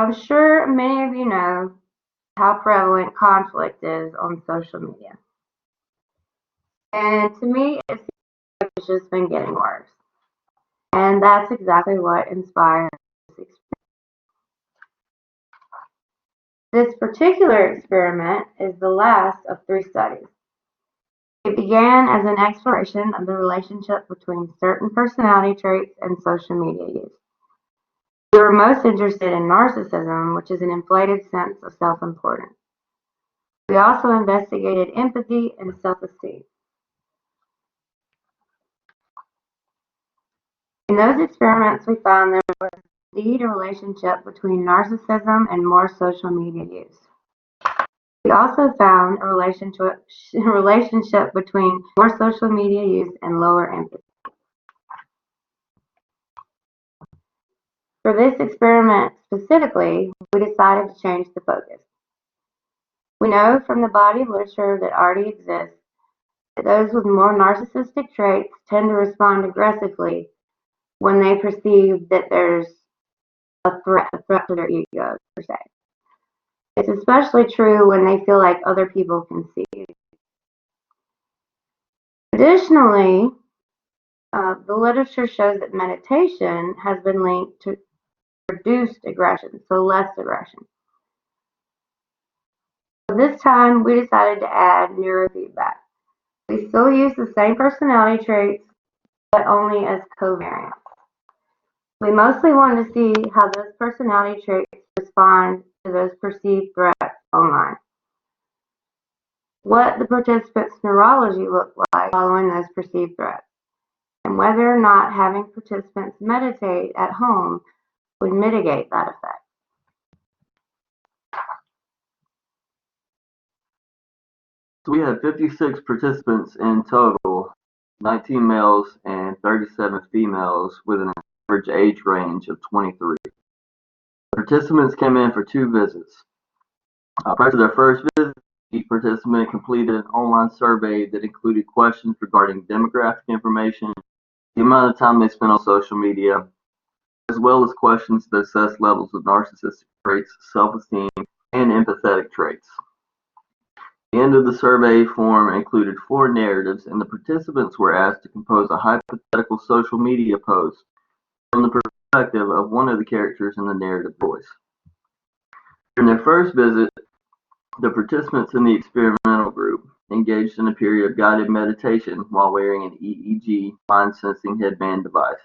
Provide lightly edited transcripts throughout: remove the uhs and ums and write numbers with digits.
I'm sure many of you know how prevalent conflict is on social media. And to me, it seems like it's just been getting worse. And that's exactly what inspired this experiment. This particular experiment is the last of 3 studies. It began as an exploration of the relationship between certain personality traits and social media use. We were most interested in narcissism, which is an inflated sense of self-importance. We also investigated empathy and self-esteem. In those experiments, we found there was indeed a relationship between narcissism and more social media use. We also found a relationship between more social media use and lower empathy. For this experiment specifically, we decided to change the focus. We know from the body of literature that already exists that those with more narcissistic traits tend to respond aggressively when they perceive that there's a threat to their ego, per se. It's especially true when they feel like other people can see you. Additionally, the literature shows that meditation has been linked to reduced aggression, so less aggression. So this time, we decided to add neurofeedback. We still use the same personality traits, but only as covariants. We mostly wanted to see how those personality traits respond to those perceived threats online. What the participants' neurology looked like following those perceived threats, and whether or not having participants meditate at home would mitigate that effect. So we had 56 participants in total, 19 males and 37 females with an average age range of 23. The participants came in for 2 visits. Prior to their first visit, each participant completed an online survey that included questions regarding demographic information, the amount of time they spent on social media, as well as questions that assess levels of narcissistic traits, self-esteem, and empathetic traits. The end of the survey form included 4 narratives, and the participants were asked to compose a hypothetical social media post from the perspective of one of the characters in the narrative voice. During their first visit, the participants in the experimental group engaged in a period of guided meditation while wearing an EEG mind-sensing headband device.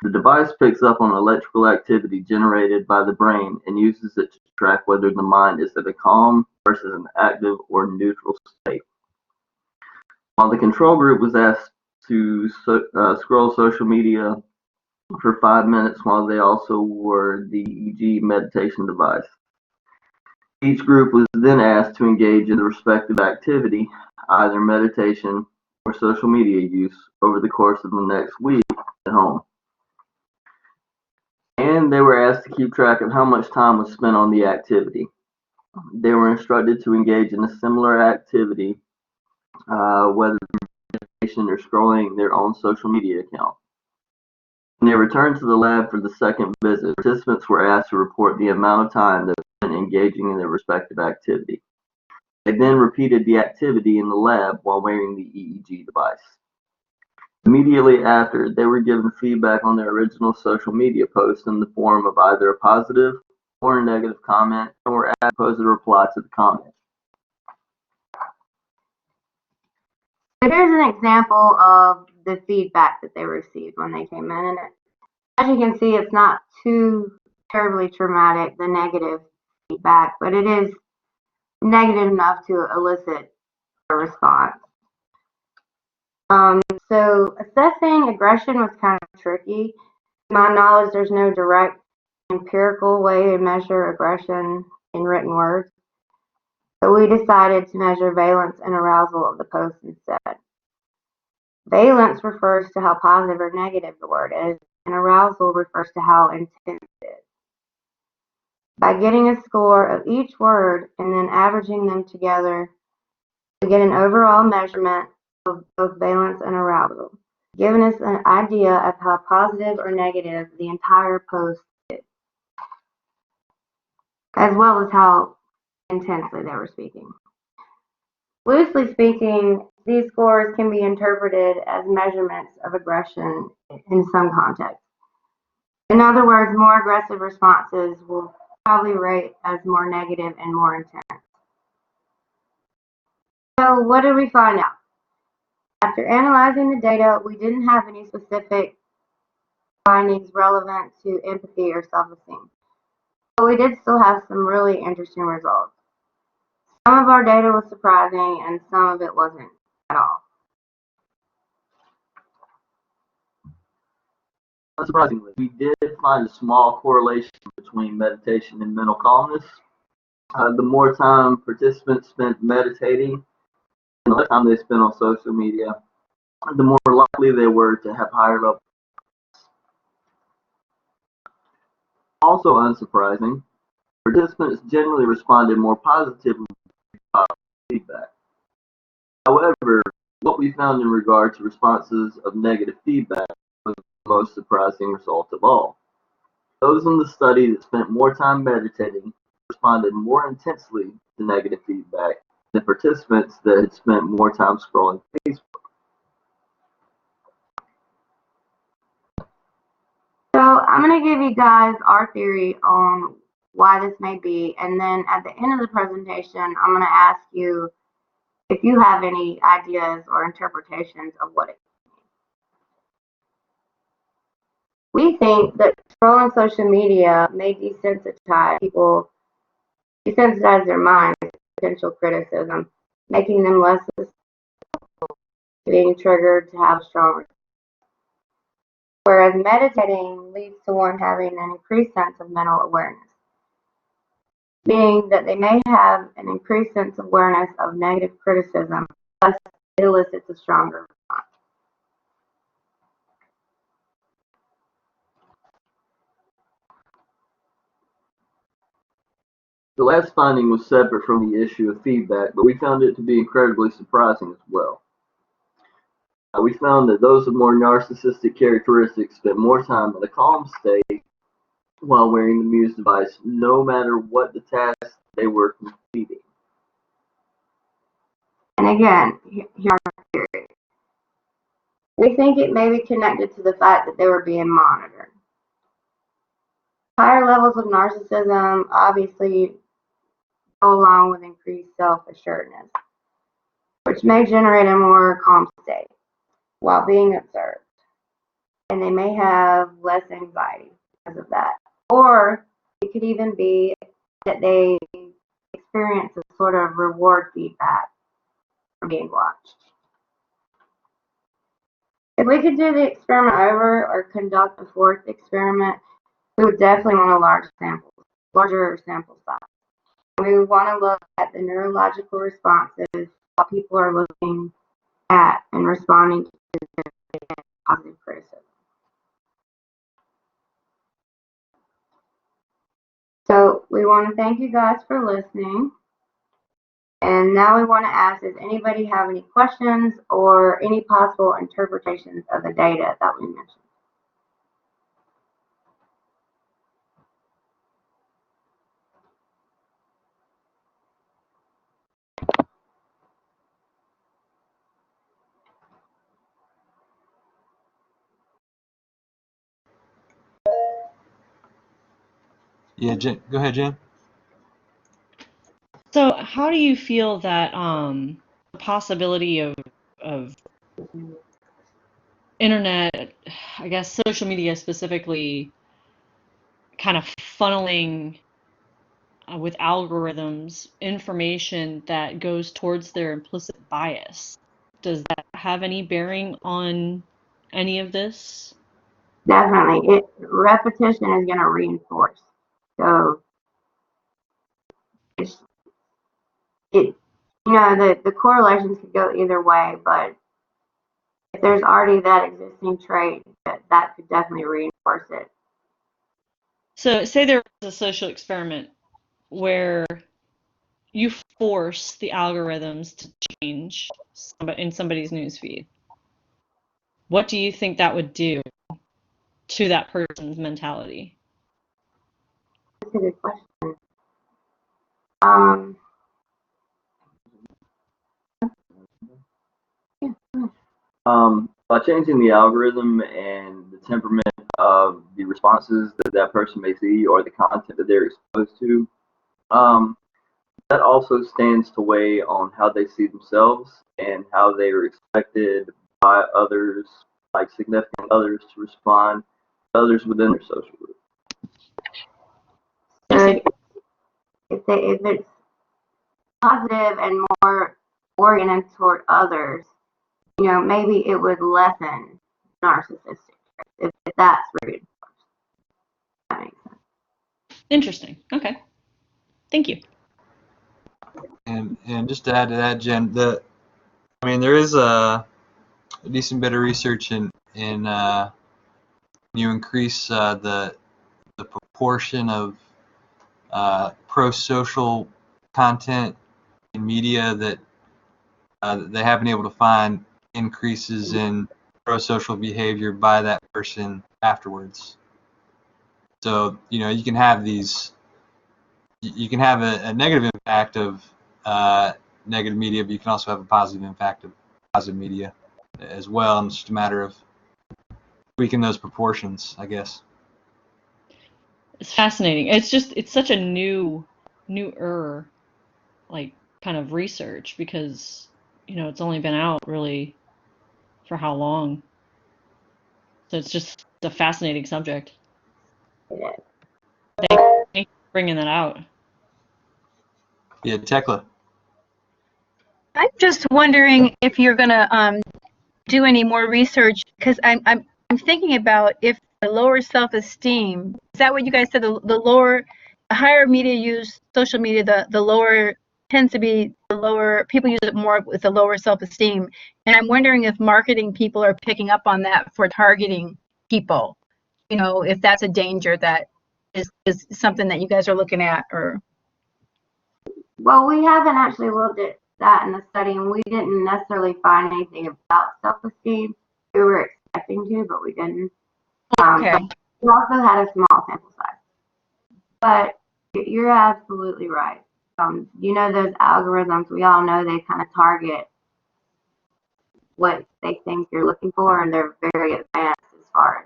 The device picks up on electrical activity generated by the brain and uses it to track whether the mind is at a calm versus an active or neutral state. While the control group was asked to scroll social media for 5 minutes while they also wore the EEG meditation device. Each group was then asked to engage in the respective activity, either meditation or social media use, over the course of the next week at home. And they were asked to keep track of how much time was spent on the activity. They were instructed to engage in a similar activity, whether meditation or scrolling their own social media account. When they returned to the lab for the second visit, participants were asked to report the amount of time they spent engaging in their respective activity. They then repeated the activity in the lab while wearing the EEG device. Immediately after, they were given feedback on their original social media post in the form of either a positive or a negative comment, and were asked to reply to the comment. So here's an example of the feedback that they received when they came in. And as you can see, it's not too terribly traumatic, the negative feedback, but it is negative enough to elicit a response. So assessing aggression was kind of tricky. To my knowledge, there's no direct empirical way to measure aggression in written words. So we decided to measure valence and arousal of the post instead. Valence refers to how positive or negative the word is, and arousal refers to how intense it is. By getting a score of each word and then averaging them together, we get an overall measurement of both valence and arousal, giving us an idea of how positive or negative the entire post is. as well as how intensely they were speaking. Loosely speaking, these scores can be interpreted as measurements of aggression in some contexts. In other words, more aggressive responses will probably rate as more negative and more intense. So what did we find out? After analyzing the data, we didn't have any specific findings relevant to empathy or self-esteem. But we did still have some really interesting results. Some of our data was surprising and some of it wasn't at all. Unsurprisingly, we did find a small correlation between meditation and mental calmness. The more time participants spent meditating and the less time they spent on social media, the more likely they were to have higher levels. Also unsurprising, participants generally responded more positively to feedback. However, what we found in regard to responses of negative feedback was the most surprising result of all. Those in the study that spent more time meditating responded more intensely to negative feedback than participants that had spent more time scrolling Facebook. So I'm going to give you guys our theory on why this may be, and then at the end of the presentation, I'm going to ask you if you have any ideas or interpretations of what it means. We think that scrolling social media may desensitize people, desensitize their minds to potential criticism, making them less susceptible to being triggered to have strong responses. Whereas meditating leads to one having an increased sense of mental awareness, meaning that they may have an increased sense of awareness of negative criticism, thus it elicits a stronger response. The last finding was separate from the issue of feedback, but we found it to be incredibly surprising as well. We found that those with more narcissistic characteristics spent more time in a calm state while wearing the Muse device, no matter what the task they were completing. And again, here's our theory. We think it may be connected to the fact that they were being monitored. Higher levels of narcissism obviously go along with increased self-assuredness, which may generate a more calm state while being observed. And they may have less anxiety because of that. Or it could even be that they experience a sort of reward feedback from being watched. If we could do the experiment over or conduct a fourth experiment, we would definitely want a larger sample size. We would want to look at the neurological responses while people are looking at and responding to positive criticism. So we want to thank you guys for listening. And now we want to ask, does anybody have any questions or any possible interpretations of the data that we mentioned? Yeah, Jen, go ahead, Jen. So how do you feel that the possibility of internet, I guess social media specifically, kind of funneling with algorithms information that goes towards their implicit bias? Does that have any bearing on any of this? Definitely. Repetition is going to reinforce. So the correlations could go either way, but if there's already that existing trait, that could definitely reinforce it. So say there was a social experiment where you force the algorithms to change in somebody's newsfeed. What do you think that would do to that person's mentality? That's a good question. Um, By changing the algorithm and the temperament of the responses that that person may see or the content that they're exposed to, that also stands to weigh on how they see themselves and how they are expected by others, like significant others, to respond to others within their social group. so if it's positive and more oriented toward others, maybe it would lessen narcissistic traits if that's reinforced. That makes sense. Interesting. Okay. Thank you. And just to add to that, Jen, there is a decent bit of research in you increase the proportion of pro-social content in media that they have been able to find increases in pro-social behavior by that person afterwards. So you can have you can have a negative impact of negative media, but you can also have a positive impact of positive media as well. And it's just a matter of tweaking those proportions, I guess. It's fascinating. It's such a newer like kind of research because it's only been out really for how long. So it's just a fascinating subject. Thank you for bringing that out. Yeah, Tekla. I'm just wondering if you're gonna do any more research, because I'm thinking about if the lower self-esteem, is that what you guys said? The higher media use social media, the lower tends to be the lower, people use it more with the lower self-esteem. And I'm wondering if marketing people are picking up on that for targeting people. If that's a danger that is something that you guys are looking at, or. Well, we haven't actually looked at that in the study, and we didn't necessarily find anything about self-esteem. We were expecting to, but we didn't. Okay. But we also had a small sample size. But you're absolutely right. Those algorithms, we all know they kind of target what they think you're looking for, and they're very advanced as far as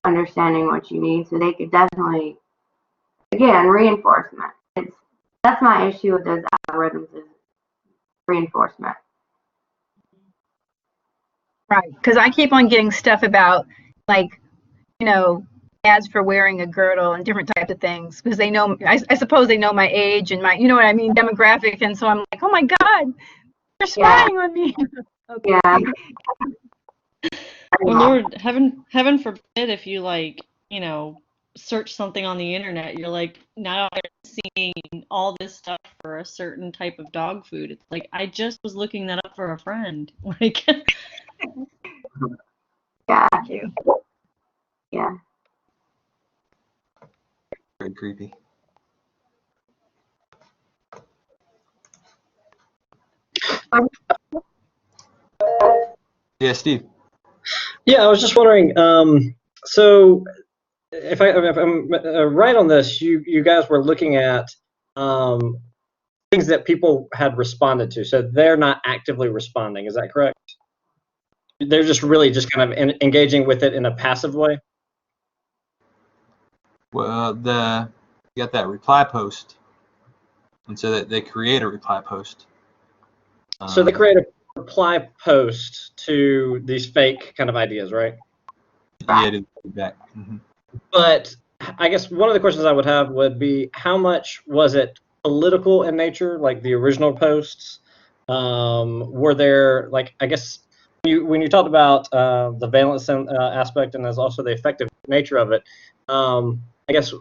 understanding what you need. So they could definitely, again, reinforcement. That's my issue with those algorithms is reinforcement. Right, because I keep on getting stuff about, ads for wearing a girdle and different types of things, because they know, I suppose they know my age and my, what I mean, demographic, and so I'm like, oh my God, they're spying on me. Okay. Yeah. Well, Lord, heaven forbid if you search something on the internet, you're now seeing all this stuff for a certain type of dog food. It's like, I just was looking that up for a friend. Yeah. Thank you. Yeah. Very creepy. Yeah, Steve. Yeah, I was just wondering. So, if I'm right on this, you guys were looking at things that people had responded to. So they're not actively responding. Is that correct? They're just really just kind of engaging with it in a passive way. Well, you got that reply post, and so that they create a reply post. So they create a reply post to these fake kind of ideas, right? Yeah, to feedback. Mm-hmm. But I guess one of the questions I would have would be, how much was it political in nature, like the original posts? Were there, I guess, when you talked about the valence aspect and there's also the effective nature of it, I guess,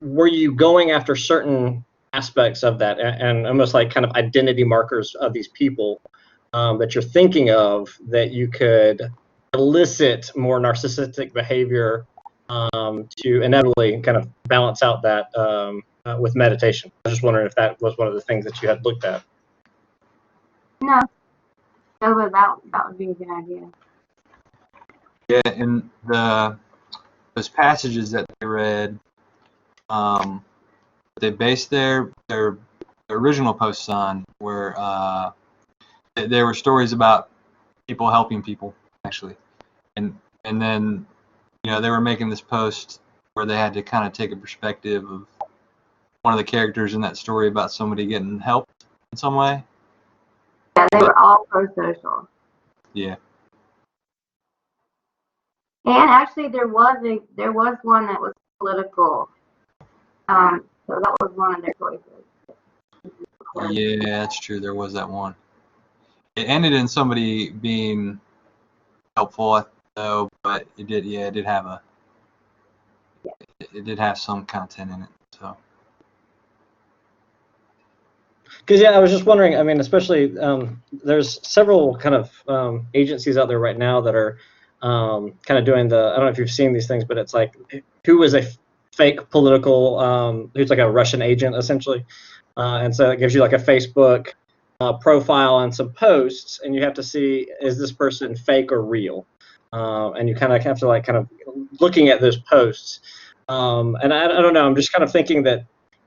were you going after certain aspects of that and almost like kind of identity markers of these people that you're thinking of that you could elicit more narcissistic behavior to inevitably kind of balance out that with meditation? I was just wondering if that was one of the things that you had looked at. No. So that would be a good idea. Yeah, and those passages that they read, they based their original posts on were there were stories about people helping people actually, and then they were making this post where they had to kind of take a perspective of one of the characters in that story about somebody getting helped in some way. Yeah, they were all pro-social. Yeah. And actually, there was one that was political. So that was one of their choices. Yeah, that's true. There was that one. It ended in somebody being helpful, though, but it did. Yeah, it did have some content in it. So. Because I was just wondering. I mean, especially there's several kind of agencies out there right now that are kind of doing the. I don't know if you've seen these things, but it's like who is a fake political, who's like a Russian agent essentially, and so it gives you like a Facebook profile and some posts, and you have to see, is this person fake or real, and you kind of have to like kind of looking at those posts, and I don't know, I'm just kind of thinking that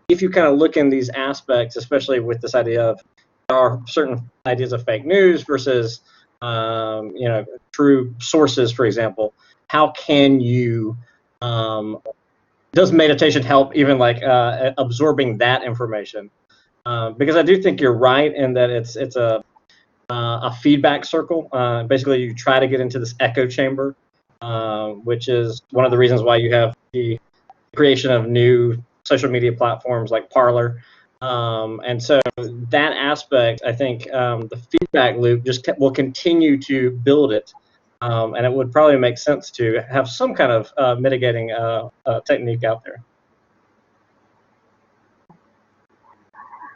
if you kind of look in these aspects, especially with this idea of there are certain ideas of fake news versus true sources, for example, how can you does meditation help even like absorbing that information? Because I do think you're right in that it's a feedback circle. Basically, you try to get into this echo chamber, which is one of the reasons why you have the creation of new social media platforms like Parler. And so that aspect, I think the feedback loop will continue to build it. And it would probably make sense to have some kind of mitigating technique out there.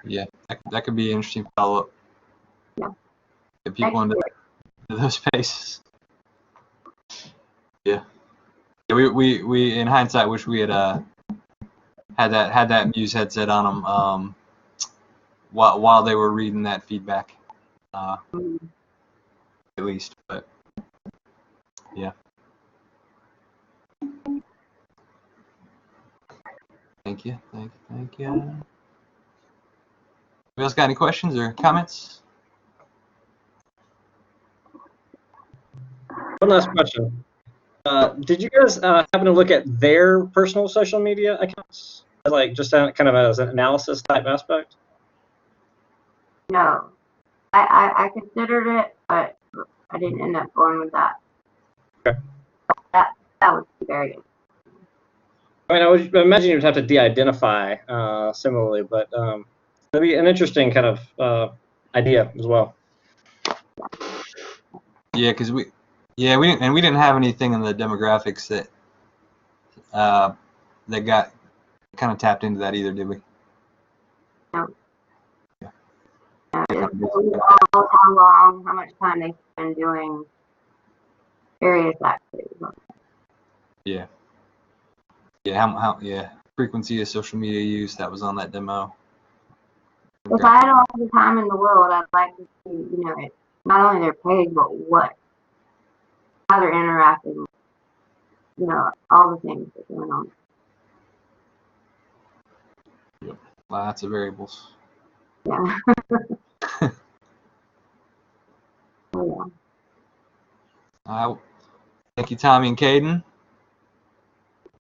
Yeah, that could be an interesting follow-up. Yeah. Get people into those spaces. Yeah. We in hindsight wish we had had that Muse headset on them while they were reading that feedback, at least. But yeah. Thank you. Anybody else got any questions or comments? One last question. Did you guys happen to look at their personal social media accounts, like just kind of as an analysis type aspect? No, I considered it, but I didn't end up going with that. Okay. That was very good. I mean, I would imagine you'd have to de-identify similarly, but it'd be an interesting kind of idea as well. Yeah, because we didn't have anything in the demographics that got kind of tapped into that either, did we? No. Yeah. How long, how much time they spend doing various activities. Yeah. Yeah. How frequency of social media use that was on that demo. If I had all the time in the world, I'd like to see, not only their page, but how they're interacting, all the things that are going on. Yep. Lots of variables. Yeah. Oh, yeah. Thank you, Tommy and Caden.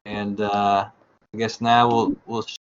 And I guess now we'll